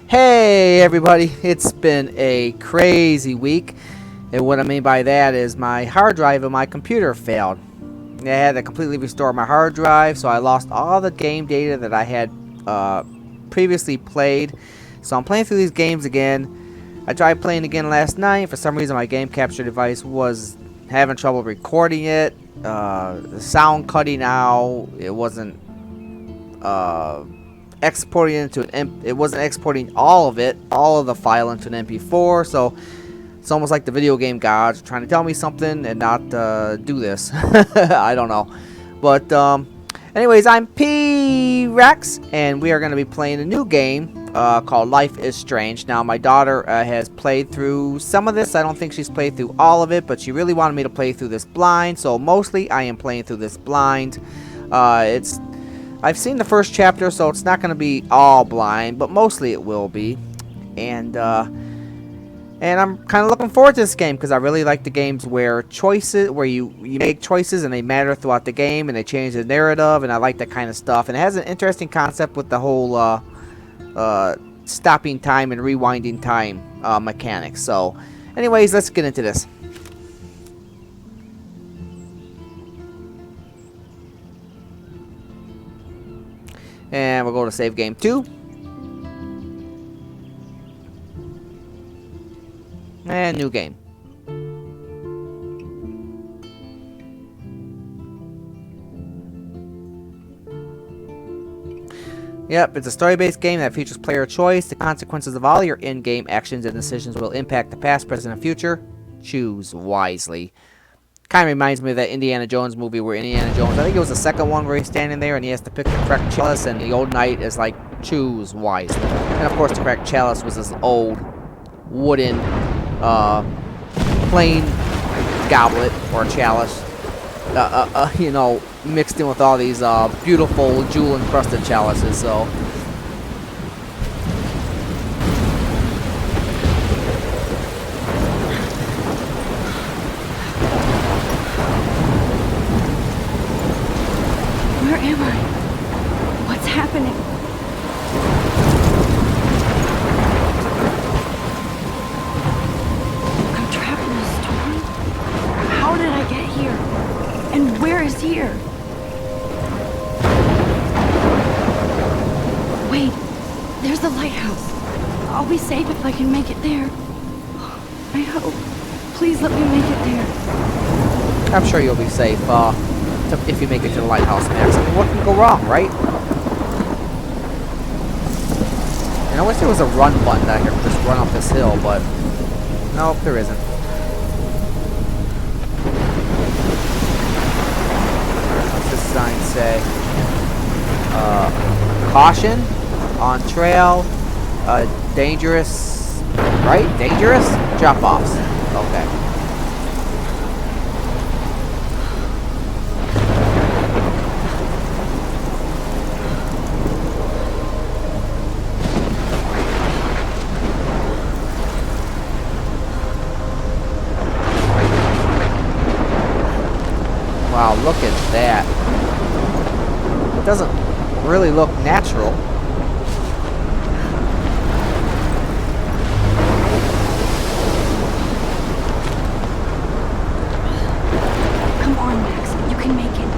Hey everybody, it's been a crazy week, and what I mean by that is my hard drive of my computer failed. I had to completely restore my hard drive, so I lost all the game data that I had previously played. So I'm playing through these games again. I tried playing again last night. For some reason my game capture device was having trouble recording it. The sound cutting out. It wasn't exporting into it wasn't exporting all of the file into an MP4, so it's almost like the video game gods trying to tell me something and not do this. I don't know, but anyways, I'm P-Rex and we are going to be playing a new game called Life is Strange. Now my daughter has played through some of this. I don't think she's played through all of it, but she really wanted me to play through this blind, so mostly I am playing through this blind. I've seen the first chapter, so it's not going to be all blind, but mostly it will be. And I'm kind of looking forward to this game because I really like the games where you make choices and they matter throughout the game and they change the narrative, and I like that kind of stuff. And it has an interesting concept with the whole stopping time and rewinding time mechanics. So, anyways, let's get into this. And we'll go to save game 2. And new game. Yep, it's a story-based game that features player choice. The consequences of all your in-game actions and decisions will impact the past, present, and future. Choose wisely. Kind of reminds me of that Indiana Jones movie where Indiana Jones, I think it was the second one where he's standing there and he has to pick the correct chalice, and the old knight is like, choose wisely. And of course the correct chalice was this old wooden plain goblet or chalice, you know, mixed in with all these beautiful jewel encrusted chalices. So where am I? What's happening? I'm trapped in a storm? How did I get here? And where is here? Wait, there's the lighthouse. I'll be safe if I can make it there. I hope. Please let me make it there. I'm sure you'll be safe if you make it to the lighthouse, Max. I mean, what can go wrong, right? And I wish there was a run button that I could just run up this hill, but nope, there isn't. What's this sign say? Caution on trail, dangerous, right? Dangerous? Drop-offs. Okay. Wow, look at that. It doesn't really look natural. Come on, Max. You can make it.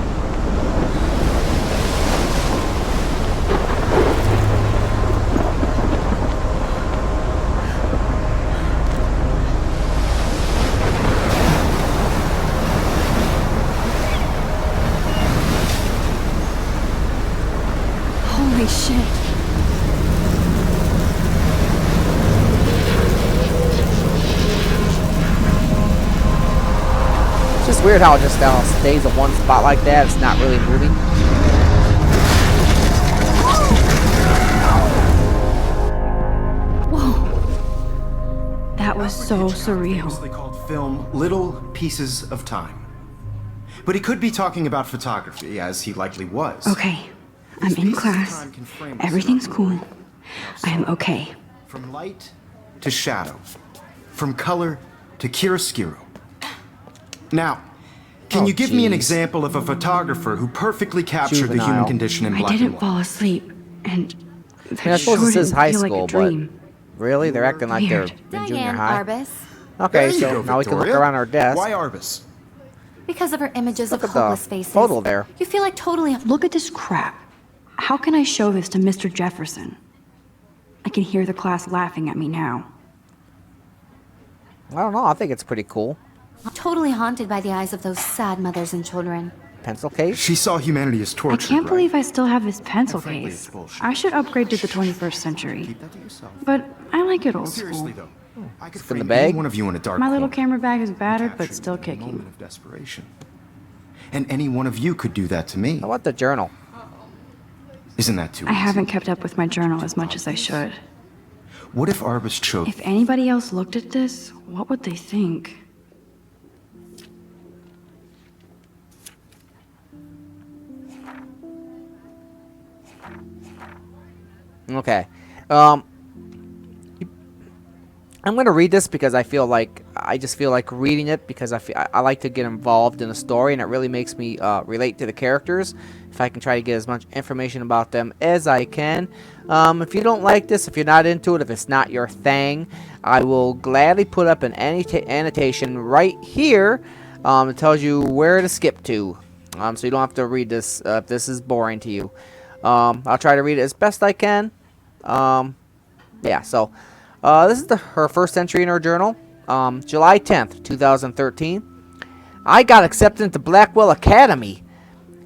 Holy shit. It's just weird how it just stays in one spot like that. It's not really moving. Whoa. That was so surreal. Famously called film Little Pieces of Time. But he could be talking about photography, as he likely was. Okay, I'm in class. Everything's cool. I am okay. From light to shadow. From color to chiaroscuro. Now, can you give me an example of a photographer who perfectly captured the human condition in black and white? I didn't fall asleep, and I suppose this is high school, like a dream. Really? They're acting like they're Weird. in junior Diane high. Arbus. Okay, There you so go, now we can look Victoria. around our desk. Why Arbus? Because of her images Look of at the hopeless faces. photo there. You feel like totally. Look at this crap. How can I show this to Mr. Jefferson? I can hear the class laughing at me now. I don't know. I think it's pretty cool. Totally haunted by the eyes of those sad mothers and children. Pencil case. She saw humanity as I tortured, can't right? believe I still have this pencil frankly, case. it's bullshit. I should upgrade to the 21st century. Keep that to yourself. But I like it old Seriously, school. though, I could in the frame bag? any one of you in a dark My little corner camera bag is and battered, capture but still you in a kicking. moment of desperation. And any one of you could do that to me. How about the journal? Isn't that too I easy? haven't kept up with my journal as much as I should. What if Arbus chose? If anybody else looked at this, what would they think? Okay. I'm gonna read this because I just feel like reading it because I like to get involved in the story, and it really makes me relate to the characters. If I can try to get as much information about them as I can. If you don't like this, if you're not into it, if it's not your thing, I will gladly put up an annotation right here. It tells you where to skip to, so you don't have to read this if this is boring to you. I'll try to read it as best I can. Yeah, so this is her first entry in her journal. July 10th, 2013. I got accepted into Blackwell Academy.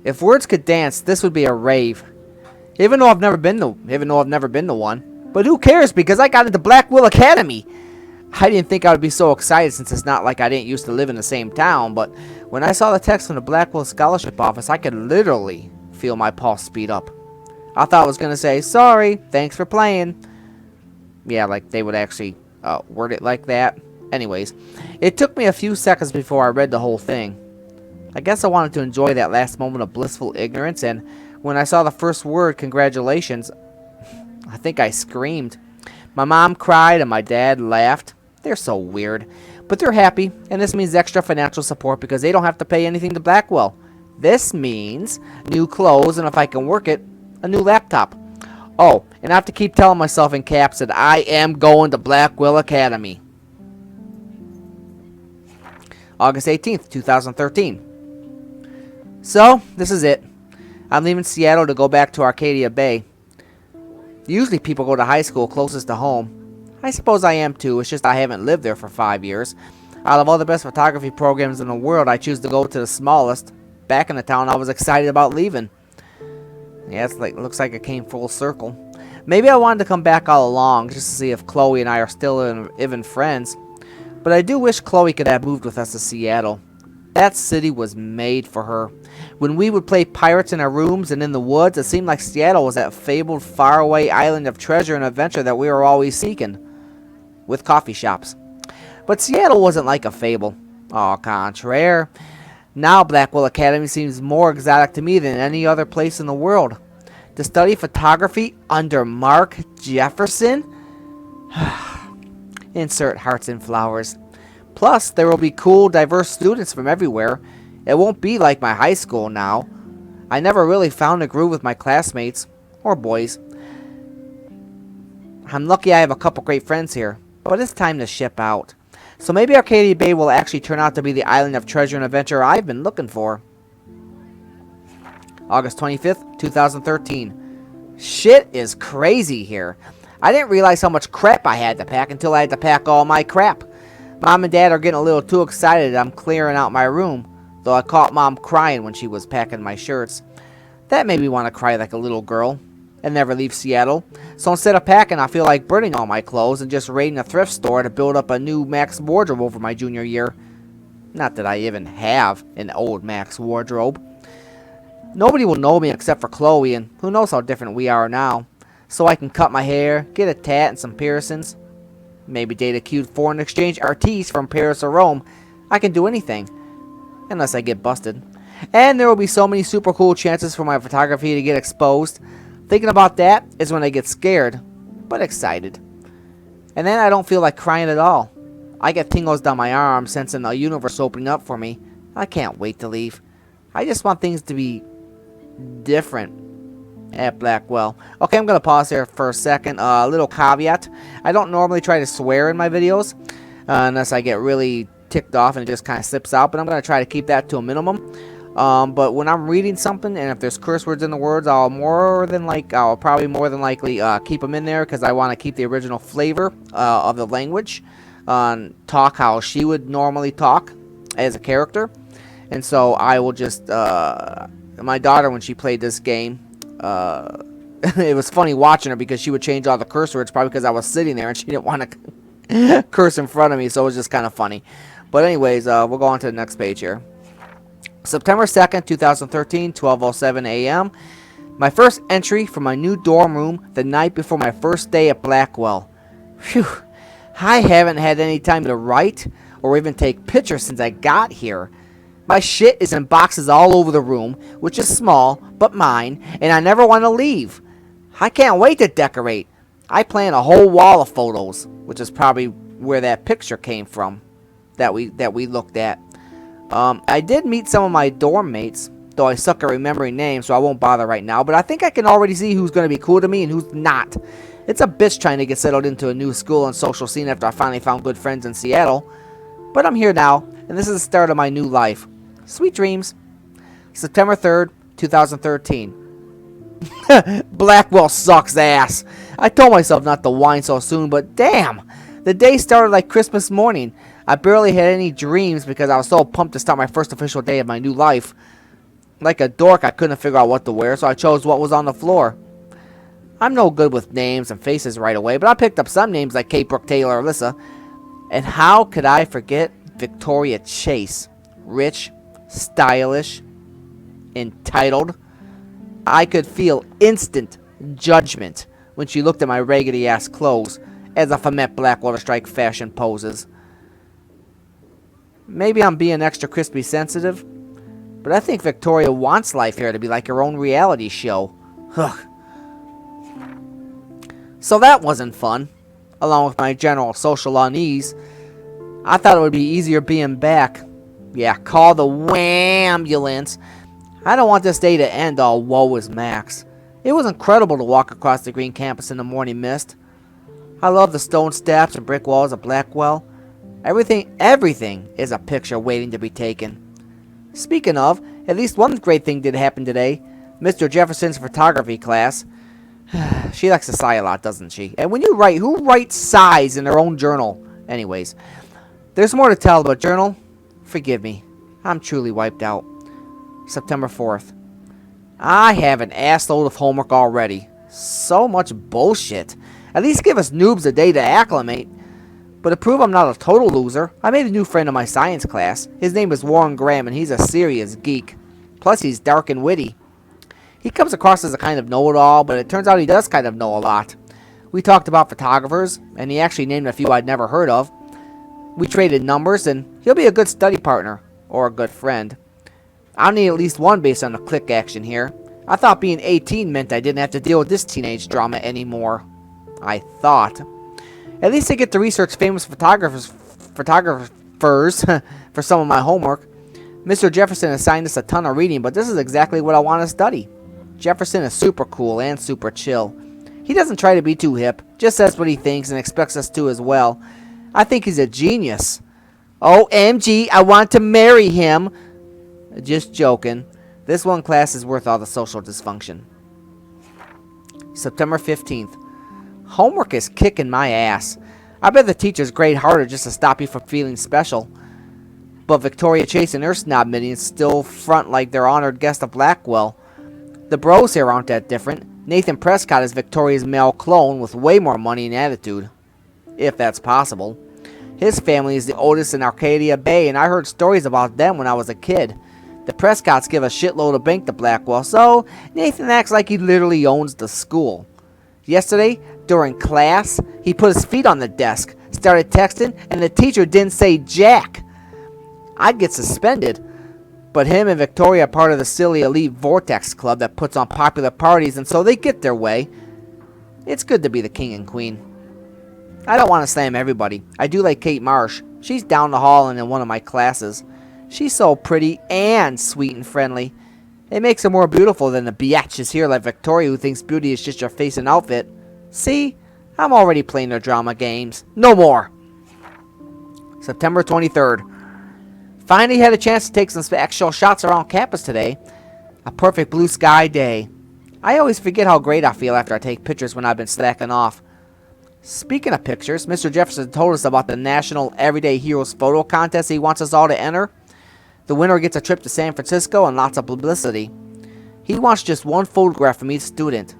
If words could dance, this would be a rave. Even though I've never been to one. But who cares, because I got into Blackwell Academy. I didn't think I would be so excited, since it's not like I didn't used to live in the same town, but when I saw the text from the Blackwell Scholarship Office, I could literally feel my pulse speed up. I thought I was going to say, sorry, thanks for playing. Yeah, like they would actually word it like that. Anyways, it took me a few seconds before I read the whole thing. I guess I wanted to enjoy that last moment of blissful ignorance, and when I saw the first word, congratulations, I think I screamed. My mom cried and my dad laughed. They're so weird. But they're happy, and this means extra financial support because they don't have to pay anything to Blackwell. This means new clothes, and if I can work it, a new laptop. Oh, and I have to keep telling myself in caps that I am going to Blackwell Academy. August 18th, 2013. So, this is it. I'm leaving Seattle to go back to Arcadia Bay. Usually people go to high school closest to home. I suppose I am too, it's just I haven't lived there for 5 years. Out of all the best photography programs in the world, I choose to go to the smallest. Back in the town, I was excited about leaving. Yeah, it looks like it came full circle. Maybe I wanted to come back all along, just to see if Chloe and I are still even friends. But I do wish Chloe could have moved with us to Seattle. That city was made for her. When we would play pirates in our rooms and in the woods, it seemed like Seattle was that fabled faraway island of treasure and adventure that we were always seeking. With coffee shops. But Seattle wasn't like a fable. Au contraire. Now Blackwell Academy seems more exotic to me than any other place in the world. To study photography under Mark Jefferson? Insert hearts and flowers. Plus, there will be cool, diverse students from everywhere. It won't be like my high school now. I never really found a groove with my classmates. Or boys. I'm lucky I have a couple great friends here. But it's time to ship out. So maybe Arcadia Bay will actually turn out to be the island of treasure and adventure I've been looking for. August 25th, 2013. Shit is crazy here. I didn't realize how much crap I had to pack until I had to pack all my crap. Mom and Dad are getting a little too excited that I'm clearing out my room, though I caught Mom crying when she was packing my shirts. That made me want to cry like a little girl and never leave Seattle. So instead of packing, I feel like burning all my clothes and just raiding a thrift store to build up a new Max wardrobe over my junior year. Not that I even have an old Max wardrobe. Nobody will know me except for Chloe, and who knows how different we are now. So I can cut my hair, get a tat and some piercings. Maybe date a cute foreign exchange artiste from Paris or Rome. I can do anything. Unless I get busted. And there will be so many super cool chances for my photography to get exposed. Thinking about that is when I get scared, but excited. And then I don't feel like crying at all. I get tingles down my arm, sensing a universe opening up for me. I can't wait to leave. I just want things to be different at Blackwell. Okay, I'm going to pause here for a second. A little caveat. I don't normally try to swear in my videos unless I get really ticked off and it just kind of slips out, but I'm going to try to keep that to a minimum. But when I'm reading something and if there's curse words in the words, I'll probably more than likely keep them in there because I want to keep the original flavor of the language. Talk how she would normally talk as a character. And so I will just, my daughter, when she played this game, it was funny watching her because she would change all the curse words probably because I was sitting there and she didn't want to curse in front of me, so it was just kind of funny. But anyways, we'll go on to the next page here. September 2nd, 2013, 12:07 a.m. My first entry from my new dorm room the night before my first day at Blackwell. Phew, I haven't had any time to write or even take pictures since I got here. My shit is in boxes all over the room, which is small, but mine, and I never want to leave. I can't wait to decorate. I plan a whole wall of photos, which is probably where that picture came from that we looked at. I did meet some of my dorm mates, though I suck at remembering names, so I won't bother right now, but I think I can already see who's going to be cool to me and who's not. It's a bitch trying to get settled into a new school and social scene after I finally found good friends in Seattle. But I'm here now, and this is the start of my new life. Sweet dreams. September 3rd, 2013. Blackwell sucks ass. I told myself not to whine so soon, but damn! The day started like Christmas morning. I barely had any dreams because I was so pumped to start my first official day of my new life. Like a dork, I couldn't figure out what to wear, so I chose what was on the floor. I'm no good with names and faces right away, but I picked up some names like Kate, Brooke, Taylor, or Alyssa. And how could I forget Victoria Chase? Rich, stylish, entitled. I could feel instant judgment when she looked at my raggedy-ass clothes, as if I met Blackwater Strike fashion poses. Maybe I'm being extra crispy sensitive, but I think Victoria wants life here to be like her own reality show. Ugh. So that wasn't fun, along with my general social unease. I thought it would be easier being back. Yeah, call the wambulance. I don't want this day to end all woe is Max. It was incredible to walk across the green campus in the morning mist. I love the stone steps and brick walls of Blackwell. Everything is a picture waiting to be taken. Speaking of, at least one great thing did happen today. Mr. Jefferson's photography class. She likes to sigh a lot, doesn't she? And when you write, who writes sighs in their own journal? Anyways, there's more to tell about journal. Forgive me. I'm truly wiped out. September 4th. I have an assload of homework already. So much bullshit. At least give us noobs a day to acclimate. But to prove I'm not a total loser, I made a new friend in my science class. His name is Warren Graham, and he's a serious geek. Plus, he's dark and witty. He comes across as a kind of know-it-all, but it turns out he does kind of know a lot. We talked about photographers, and he actually named a few I'd never heard of. We traded numbers, and he'll be a good study partner, or a good friend. I'll need at least one based on the click action here. I thought being 18 meant I didn't have to deal with this teenage drama anymore. I thought. At least I get to research famous photographers for some of my homework. Mr. Jefferson assigned us a ton of reading, but this is exactly what I want to study. Jefferson is super cool and super chill. He doesn't try to be too hip, just says what he thinks and expects us to as well. I think he's a genius. OMG, I want to marry him. Just joking. This one class is worth all the social dysfunction. September 15th. Homework is kicking my ass. I bet the teachers grade harder just to stop you from feeling special. But Victoria Chase and her snob minions still front like they're honored guests of Blackwell. The bros here aren't that different. Nathan Prescott is Victoria's male clone with way more money and attitude. If that's possible. His family is the oldest in Arcadia Bay, and I heard stories about them when I was a kid. The Prescotts give a shitload of bank to Blackwell, so Nathan acts like he literally owns the school. Yesterday, during class, he put his feet on the desk, started texting, and the teacher didn't say jack. I'd get suspended, but him and Victoria are part of the silly elite Vortex Club that puts on popular parties, and so they get their way. It's good to be the king and queen. I don't want to slam everybody. I do like Kate Marsh. She's down the hall and in one of my classes. She's so pretty and sweet and friendly. It makes her more beautiful than the biatches here like Victoria who thinks beauty is just your face and outfit. See? I'm already playing their drama games. No more! September 23rd. Finally had a chance to take some actual shots around campus today. A perfect blue sky day. I always forget how great I feel after I take pictures when I've been slacking off. Speaking of pictures, Mr. Jefferson told us about the National Everyday Heroes Photo Contest he wants us all to enter. The winner gets a trip to San Francisco and lots of publicity. He wants just one photograph from each student.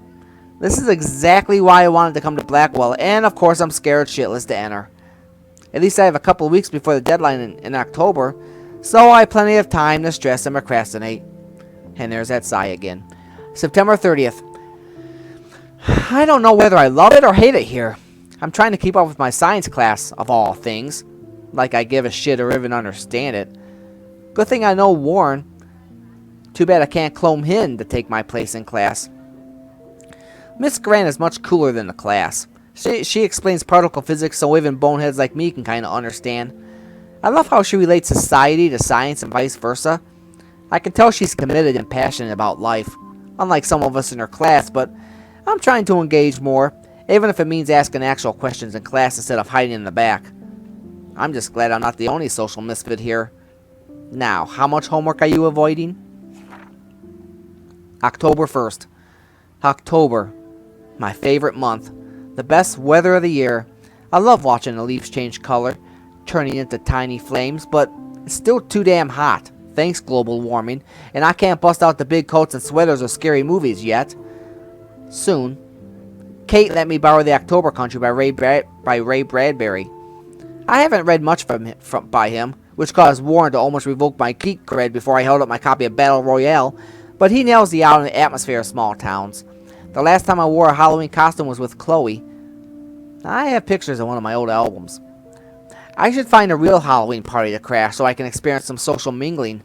This is exactly why I wanted to come to Blackwell, and of course I'm scared shitless to enter. At least I have a couple of weeks before the deadline in October, so I have plenty of time to stress and procrastinate. And there's that sigh again. September 30th. I don't know whether I love it or hate it here. I'm trying to keep up with my science class, of all things. Like I give a shit or even understand it. Good thing I know Warren. Too bad I can't clone him to take my place in class. Miss Grant is much cooler than the class. She explains particle physics so even boneheads like me can kind of understand. I love how she relates society to science and vice versa. I can tell she's committed and passionate about life, unlike some of us in her class, but I'm trying to engage more, even if it means asking actual questions in class instead of hiding in the back. I'm just glad I'm not the only social misfit here. Now, how much homework are you avoiding? October 1st. October, my favorite month. The best weather of the year. I love watching the leaves change color, turning into tiny flames, but it's still too damn hot. Thanks, global warming, and I can't bust out the big coats and sweaters of scary movies yet. Soon. Kate let me borrow The October Country by Ray Bradbury. I haven't read much by him, which caused Warren to almost revoke my geek cred before I held up my copy of Battle Royale, but he nails the atmosphere of small towns. The last time I wore a Halloween costume was with Chloe. I have pictures of one of my old albums. I should find a real Halloween party to crash so I can experience some social mingling.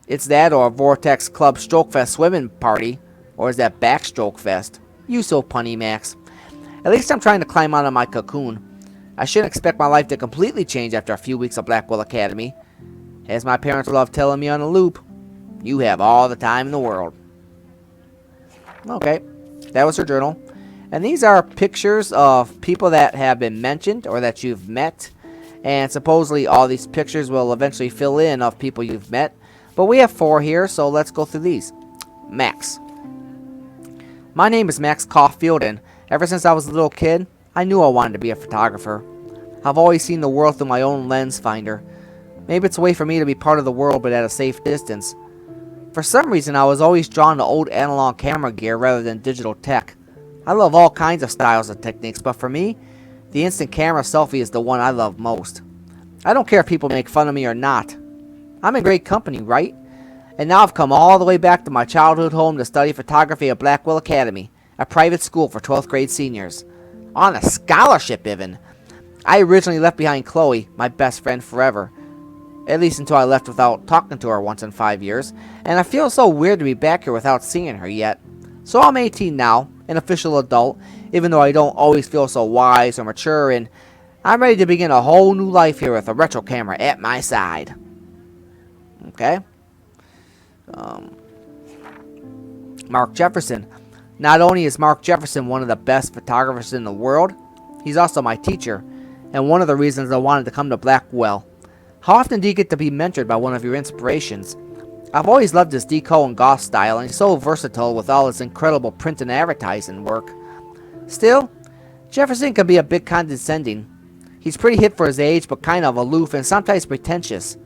It's that or a Vortex Club Stroke Fest swimming party, or is that Backstroke Fest? You so punny, Max. At least I'm trying to climb out of my cocoon. I shouldn't expect my life to completely change after a few weeks of Blackwell Academy. As my parents love telling me on a loop, you have all the time in the world. Okay, that was her journal. And these are pictures of people that have been mentioned or that you've met. And supposedly all these pictures will eventually fill in of people you've met. But we have 4 here, so let's go through these. Max. My name is Max Caulfield, and ever since I was a little kid, I knew I wanted to be a photographer. I've always seen the world through my own lens finder. Maybe it's a way for me to be part of the world but at a safe distance. For some reason, I was always drawn to old analog camera gear rather than digital tech. I love all kinds of styles and techniques, but for me, the instant camera selfie is the one I love most. I don't care if people make fun of me or not. I'm in great company, right? And now I've come all the way back to my childhood home to study photography at Blackwell Academy, a private school for 12th grade seniors. On a scholarship, even. I originally left behind Chloe, my best friend forever. At least until I left without talking to her once in 5 years. And I feel so weird to be back here without seeing her yet. So I'm 18 now, an official adult, even though I don't always feel so wise or mature, and I'm ready to begin a whole new life here with a retro camera at my side. Okay? Mark Jefferson. Not only is Mark Jefferson one of the best photographers in the world, he's also my teacher, and one of the reasons I wanted to come to Blackwell. How often do you get to be mentored by one of your inspirations? I've always loved his deco and goth style, and he's so versatile with all his incredible print and advertising work. Still, Jefferson can be a bit condescending. He's pretty hip for his age, but kind of aloof and sometimes pretentious.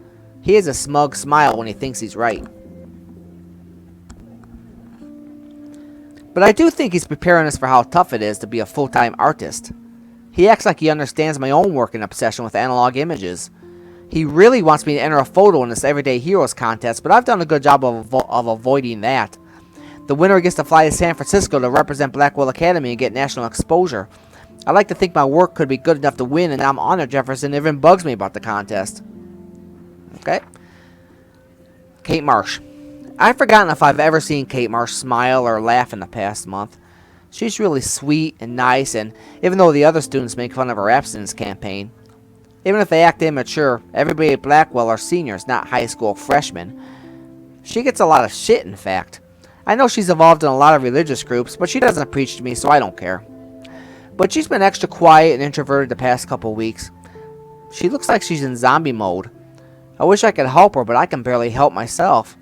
He has a smug smile when he thinks he's right. But I do think he's preparing us for how tough it is to be a full-time artist. He acts like he understands my own work and obsession with analog images. He really wants me to enter a photo in this Everyday Heroes contest, but I've done a good job of avoiding that. The winner gets to fly to San Francisco to represent Blackwell Academy and get national exposure. I like to think my work could be good enough to win, and I'm honored Jefferson even bugs me about the contest. Okay. Kate Marsh. I've forgotten if I've ever seen Kate Marsh smile or laugh in the past month. She's really sweet and nice, and even though the other students make fun of her abstinence campaign, even if they act immature, everybody at Blackwell are seniors, not high school freshmen. She gets a lot of shit, in fact. I know she's involved in a lot of religious groups, but she doesn't preach to me, so I don't care. But she's been extra quiet and introverted the past couple weeks. She looks like she's in zombie mode. I wish I could help her, but I can barely help myself.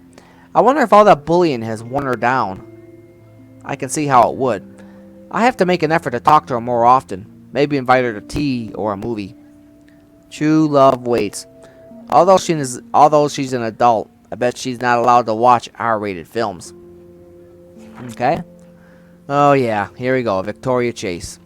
I wonder if all that bullying has worn her down. I can see how it would. I have to make an effort to talk to her more often. Maybe invite her to tea or a movie. True love waits. Although she's an adult, I bet she's not allowed to watch R-rated films. Okay. Oh yeah, here we go, Victoria Chase.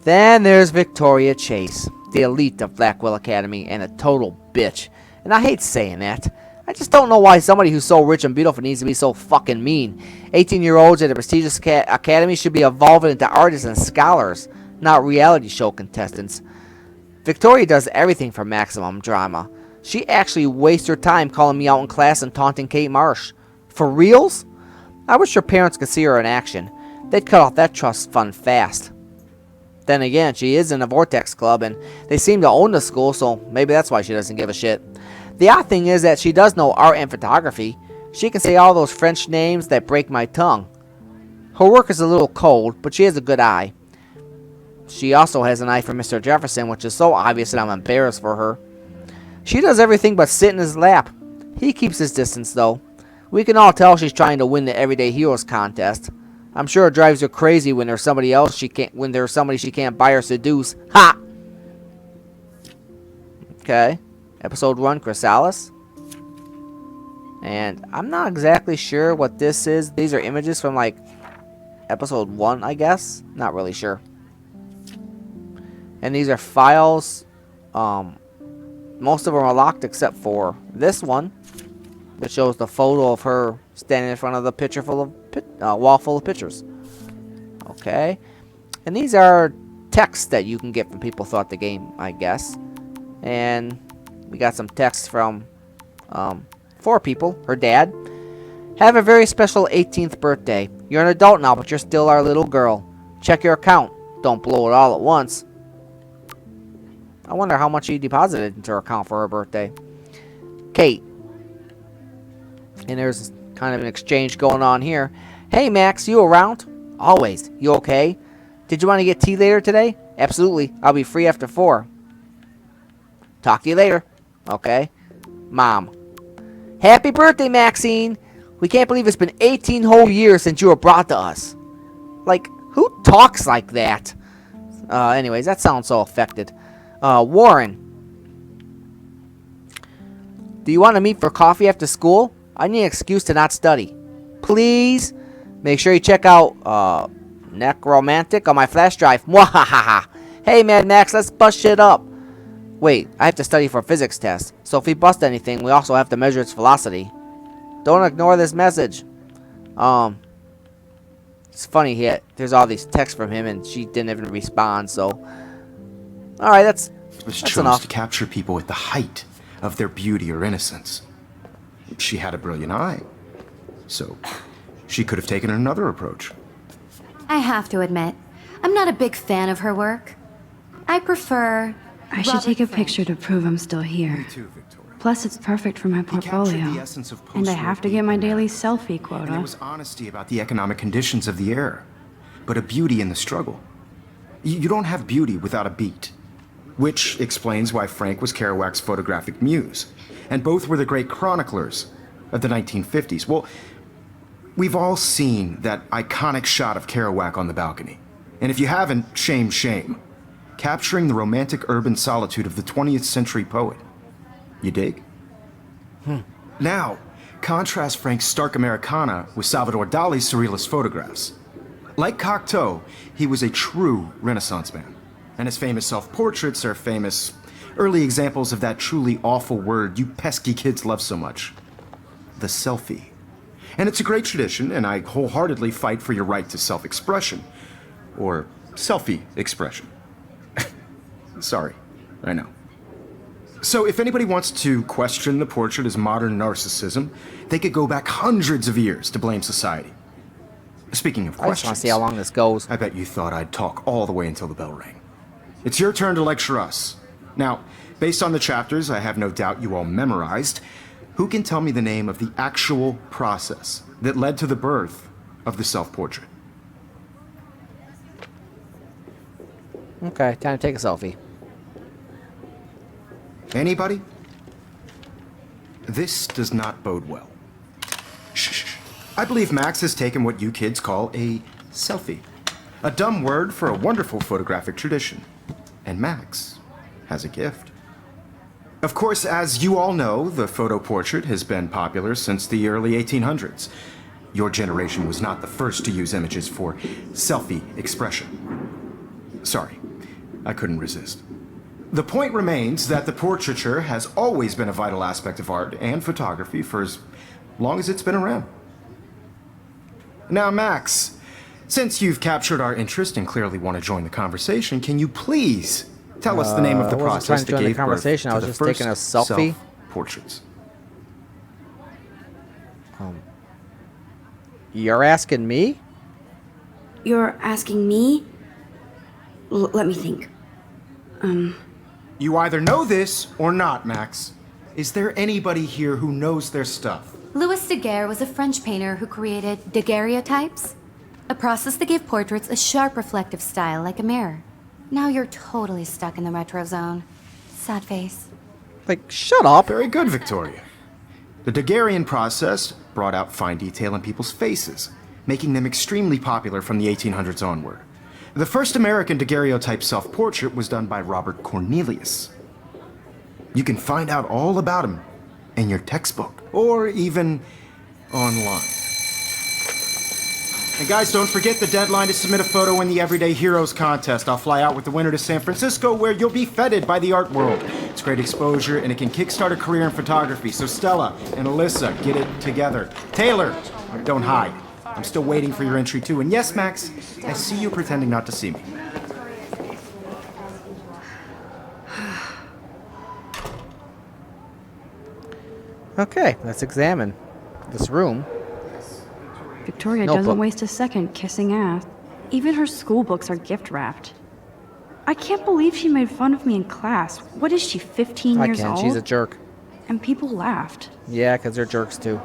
Then there's Victoria Chase, the elite of Blackwell Academy and a total bitch. And I hate saying that. I just don't know why somebody who's so rich and beautiful needs to be so fucking mean. 18-year-olds at a prestigious academy should be evolving into artists and scholars, not reality show contestants. Victoria does everything for maximum drama. She actually wastes her time calling me out in class and taunting Kate Marsh. For reals? I wish her parents could see her in action. They'd cut off that trust fund fast. Then again, she is in the Vortex Club, and they seem to own the school, so maybe that's why she doesn't give a shit. The odd thing is that she does know art and photography. She can say all those French names that break my tongue. Her work is a little cold, but she has a good eye. She also has an eye for Mr. Jefferson, which is so obvious that I'm embarrassed for her. She does everything but sit in his lap. He keeps his distance, though. We can all tell she's trying to win the Everyday Heroes contest. I'm sure it drives her crazy when there's somebody she can't buy or seduce. Ha! Okay. Episode 1, Chrysalis. And I'm not exactly sure what this is. These are images from, like, episode 1, I guess. Not really sure. And these are files. Most of them are locked except for this one, that shows the photo of her standing in front of the picture full of wall full of pictures. Okay. And these are texts that you can get from people throughout the game, I guess. And we got some texts from 4 people. Her dad. Have a very special 18th birthday. You're an adult now, but you're still our little girl. Check your account. Don't blow it all at once. I wonder how much she deposited into her account for her birthday. Kate. And there's kind of an exchange going on here. Hey, Max, you around? Always. You okay? Did you want to get tea later today? Absolutely. I'll be free after 4. Talk to you later. Okay. Mom. Happy birthday, Maxine. We can't believe it's been 18 whole years since you were brought to us. Like, who talks like that? Anyways, that sounds so affected. Warren. Do you want to meet for coffee after school? I need an excuse to not study. Please? Make sure you check out, Necromantic on my flash drive. Mwahaha. Hey, Mad Max, let's bust shit up. Wait, I have to study for a physics test. So if we bust anything, we also have to measure its velocity. Don't ignore this message. It's funny, there's all these texts from him, and she didn't even respond, so... Alright, that's enough. To capture people at the height of their beauty or innocence. She had a brilliant eye. So, she could have taken another approach. I have to admit, I'm not a big fan of her work. I prefer... I should take a picture to prove I'm still here. Plus, it's perfect for my portfolio. And I have to get my daily selfie quota. And there was honesty about the economic conditions of the era, but a beauty in the struggle. You don't have beauty without a beat. Which explains why Frank was Kerouac's photographic muse. And both were the great chroniclers of the 1950s. Well, we've all seen that iconic shot of Kerouac on the balcony. And if you haven't, shame, shame. Capturing the romantic urban solitude of the 20th century poet. You dig? Now, contrast Frank's stark Americana with Salvador Dali's surrealist photographs. Like Cocteau, he was a true Renaissance man. And his famous self-portraits are famous early examples of that truly awful word you pesky kids love so much. The selfie. And it's a great tradition, and I wholeheartedly fight for your right to self-expression. Or selfie expression. Sorry, I know. So if anybody wants to question the portrait as modern narcissism, they could go back hundreds of years to blame society. Speaking of I just want to see how long this goes. I bet you thought I'd talk all the way until the bell rang. It's your turn to lecture us. Now, based on the chapters I have no doubt you all memorized, Who can tell me the name of the actual process that led to the birth of the self-portrait? Okay, time to take a selfie. Anybody? This does not bode well. Shh. I believe Max has taken what you kids call a selfie. A dumb word for a wonderful photographic tradition. And Max has a gift. Of course, as you all know, the photo portrait has been popular since the early 1800s. Your generation was not the first to use images for selfie expression. Sorry, I couldn't resist. The point remains that the portraiture has always been a vital aspect of art and photography for as long as it's been around. Now, Max, since you've captured our interest and clearly want to join the conversation, can you please tell us the name of the I wasn't process trying to that join the gave birth conversation. I to was the just first taking a selfie. self-portraits? You're asking me? You're asking me? Let me think. You either know this or not, Max. Is there anybody here who knows their stuff? Louis Daguerre was a French painter who created daguerreotypes, a process that gave portraits a sharp reflective style like a mirror. Now you're totally stuck in the retro zone. Sad face. Like, shut up. Very good, Victoria. The Daguerrean process brought out fine detail in people's faces, making them extremely popular from the 1800s onward. The first American daguerreotype self-portrait was done by Robert Cornelius. You can find out all about him in your textbook, or even online. And guys, don't forget the deadline to submit a photo in the Everyday Heroes contest. I'll fly out with the winner to San Francisco, where you'll be feted by the art world. It's great exposure, and it can kickstart a career in photography. So Stella and Alyssa, get it together. Taylor, don't hide. I'm still waiting for your entry too. And yes, Max, I see you pretending not to see me. Okay, let's examine this room. Victoria Notebook. doesn't waste a second kissing ass. Even her school books are gift wrapped. I can't believe she made fun of me in class. What is she, 15 I years can. old? She's a jerk. And people laughed. Yeah, because they're jerks too.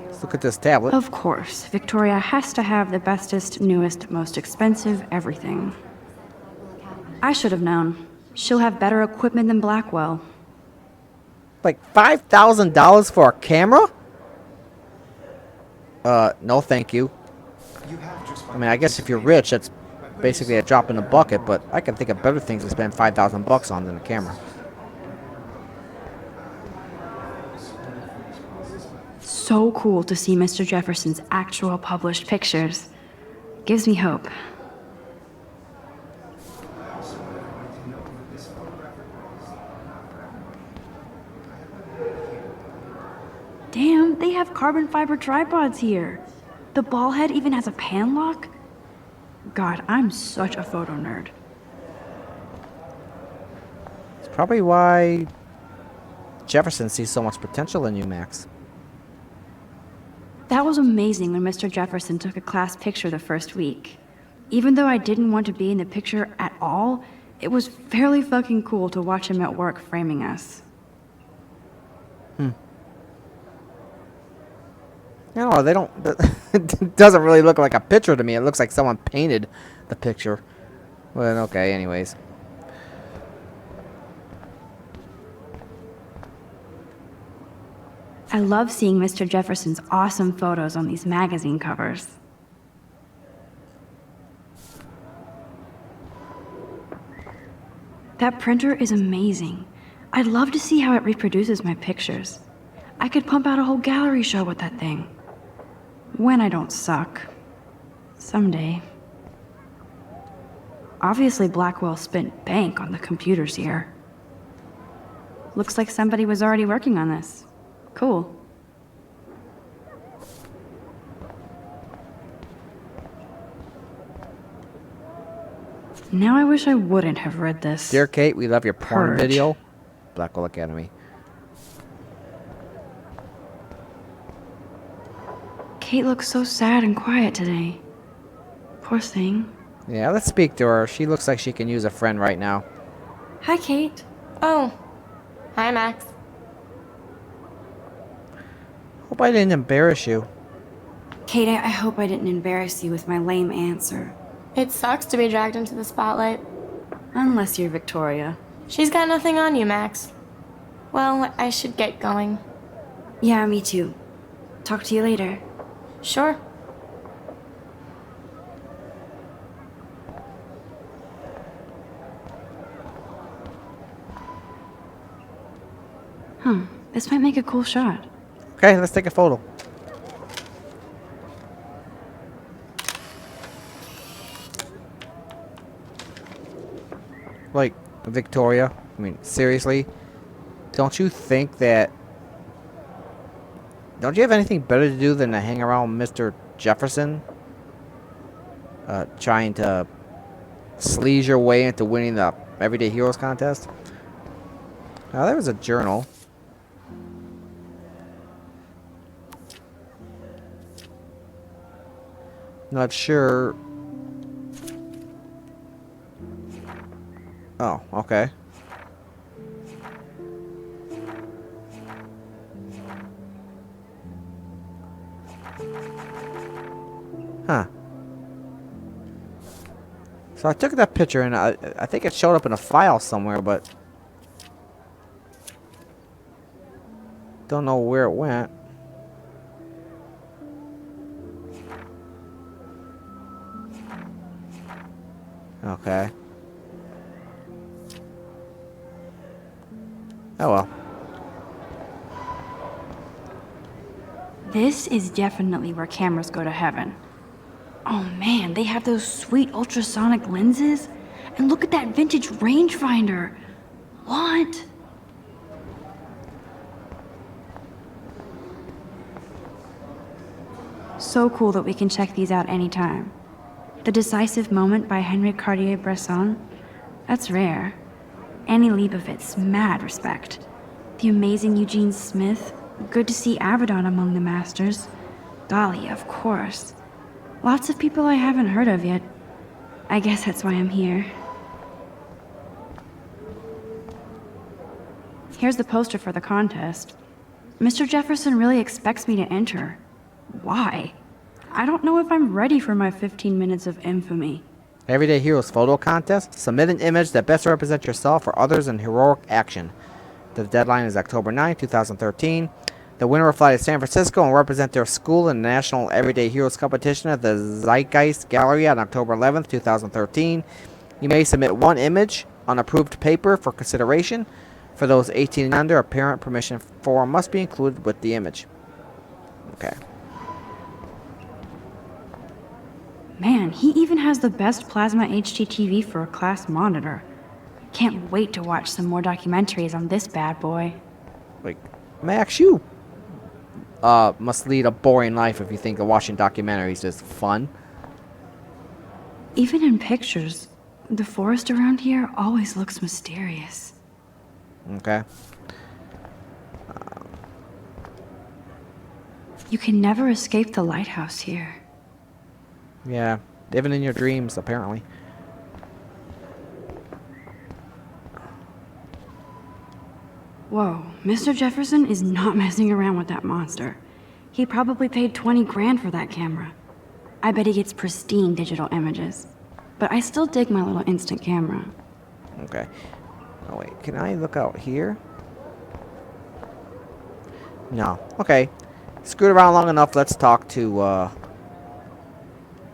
Let's look at this tablet. Of course, Victoria has to have the bestest, newest, most expensive everything. I should have known. She'll have better equipment than Blackwell. Like $5,000 for a camera? No thank you. I mean, I guess if you're rich, that's basically a drop in the bucket, but I can think of better things to spend $5,000 on than a camera. So cool to see Mr. Jefferson's actual published pictures. Gives me hope. Damn, they have carbon fiber tripods here. The ball head even has a pan lock. God, I'm such a photo nerd. It's probably why Jefferson sees so much potential in you, Max. That was amazing when Mr. Jefferson took a class picture the first week. Even though I didn't want to be in the picture at all, it was fairly fucking cool to watch him at work framing us. No, they don't. It doesn't really look like a picture to me. It looks like someone painted the picture. Well, okay, anyways. I love seeing Mr. Jefferson's awesome photos on these magazine covers. That printer is amazing. I'd love to see how it reproduces my pictures. I could pump out a whole gallery show with that thing. When I don't suck. Someday. Obviously, Blackwell spent bank on the computers here. Looks like somebody was already working on this. Cool. Now I wish I wouldn't have read this. Dear Kate, we love your porn Purge. video. Blackwell Academy. Kate looks so sad and quiet today. Poor thing. Yeah, let's speak to her. She looks like she can use a friend right now. Hi, Kate. Oh. Hi, Max. Hope I didn't embarrass you. Kate, I hope I didn't embarrass you with my lame answer. It sucks to be dragged into the spotlight. Unless you're Victoria. She's got nothing on you, Max. Well, I should get going. Yeah, me too. Talk to you later. Sure. This might make a cool shot. Okay, let's take a photo. Like, Victoria, I mean, seriously? Don't you think that... Don't you have anything better to do than to hang around Mr. Jefferson? Trying to sleaze your way into winning the Everyday Heroes contest? Now, there was a journal. Not sure. Oh, okay. Huh. So I took that picture and I think it showed up in a file somewhere, but don't know where it went. Okay. Oh well. This is definitely where cameras go to heaven. Oh man, they have those sweet ultrasonic lenses. And look at that vintage rangefinder. What? So cool that we can check these out anytime. The Decisive Moment by Henry Cartier-Bresson. That's rare. Annie Leibovitz, mad respect. The amazing Eugene Smith. Good to see Avedon among the masters. Dali, of course. Lots of people I haven't heard of yet. I guess that's why I'm here. Here's the poster for the contest. Mr. Jefferson really expects me to enter. Why? I don't know if I'm ready for my 15 minutes of infamy. Everyday Heroes photo contest. Submit an image that best represents yourself or others in heroic action. The deadline is October 9, 2013. The winner will fly to San Francisco and represent their school in the National Everyday Heroes competition at the Zeitgeist Gallery on October 11, 2013. You may submit one image on approved paper for consideration. For those 18 and under, a parent permission form must be included with the image. Okay. Man, he even has the best plasma HDTV for a class monitor. Can't wait to watch some more documentaries on this bad boy. Like, Max, you must lead a boring life if you think that watching documentaries is fun. Even in pictures, the forest around here always looks mysterious. Okay. You can never escape the lighthouse here. Yeah, even in your dreams, apparently. Whoa, Mr. Jefferson is not messing around with that monster. He probably paid 20 grand for that camera. I bet he gets pristine digital images. But I still dig my little instant camera. Okay. Oh, wait. Can I look out here? No. Okay. Screwed around long enough. Let's talk to,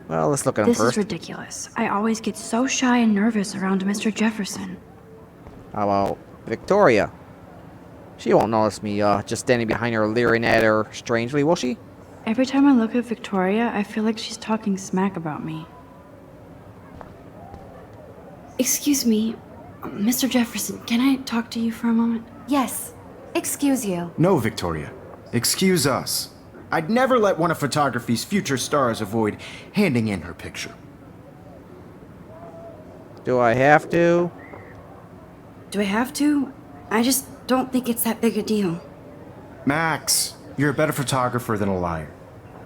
well, let's look at him This first. is ridiculous. I always get so shy and nervous around Mr. Jefferson. How about Victoria? She won't notice me, just standing behind her leering at her strangely, will she? Every time I look at Victoria, I feel like she's talking smack about me. Excuse me, Mr. Jefferson, can I talk to you for a moment? Yes. Excuse you. No, Victoria. Excuse us. I'd never let one of photography's future stars avoid handing in her picture. Do I have to? Do I have to? I just don't think it's that big a deal. Max, you're a better photographer than a liar.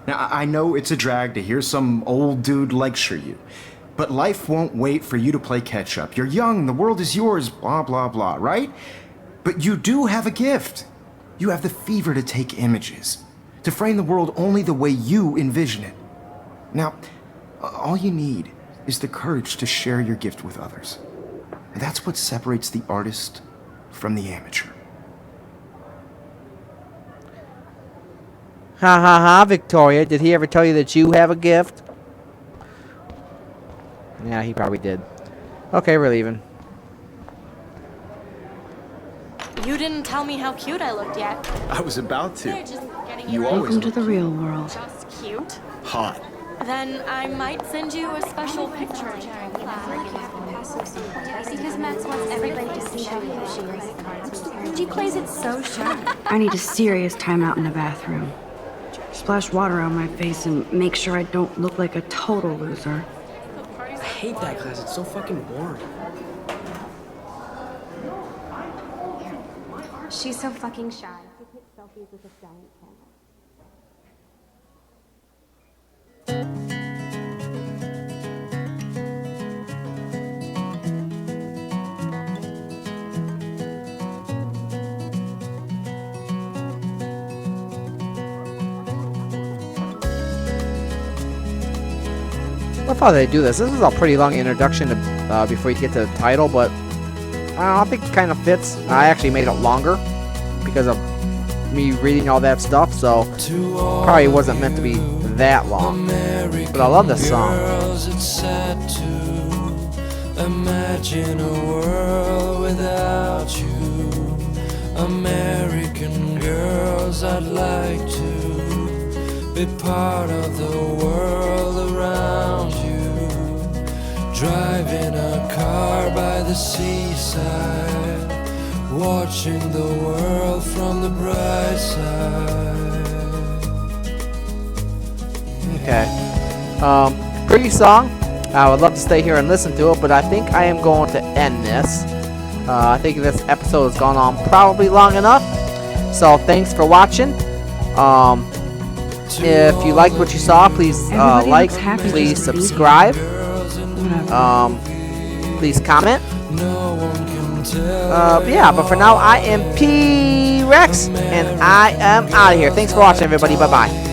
Now, I know it's a drag to hear some old dude lecture you, but life won't wait for you to play catch-up. You're young, the world is yours, blah, blah, blah, right? But you do have a gift. You have the fever to take images, to frame the world only the way you envision it. Now, all you need is the courage to share your gift with others. And that's what separates the artist from the amateur. Ha ha ha, Victoria. Did he ever tell you that you have a gift? Yeah, he probably did. Okay, we're leaving. You didn't tell me how cute I looked yet. I was about to. They're just getting You your always Welcome to look the real world. just cute. hot. Then I might send you a special picture. Because Max wants everybody to see how cool she is. She plays it so sharp. I need a serious timeout in the bathroom. Splash water on my face and make sure I don't look like a total loser. I hate that class. It's so fucking boring. She's so fucking shy. She takes selfies with a giant camera. I thought they'd do this. This is a pretty long introduction to, before you get to the title, but I think it kind of fits. I actually made it longer because of me reading all that stuff, so probably wasn't meant to be that long. But I love this song. It's sad to imagine a world without you. American girls, I'd like to be part of the world around you. Driving a car by the seaside, watching the world from the bright side. Okay. Pretty song. I would love to stay here and listen to it, but I think I am going to end this. I think this episode has gone on probably long enough. So thanks for watching. If you liked what you saw, please like, please subscribe, please comment. Yeah, but for now, I am P-Rex, and I am out of here. Thanks for watching, everybody. Bye-bye.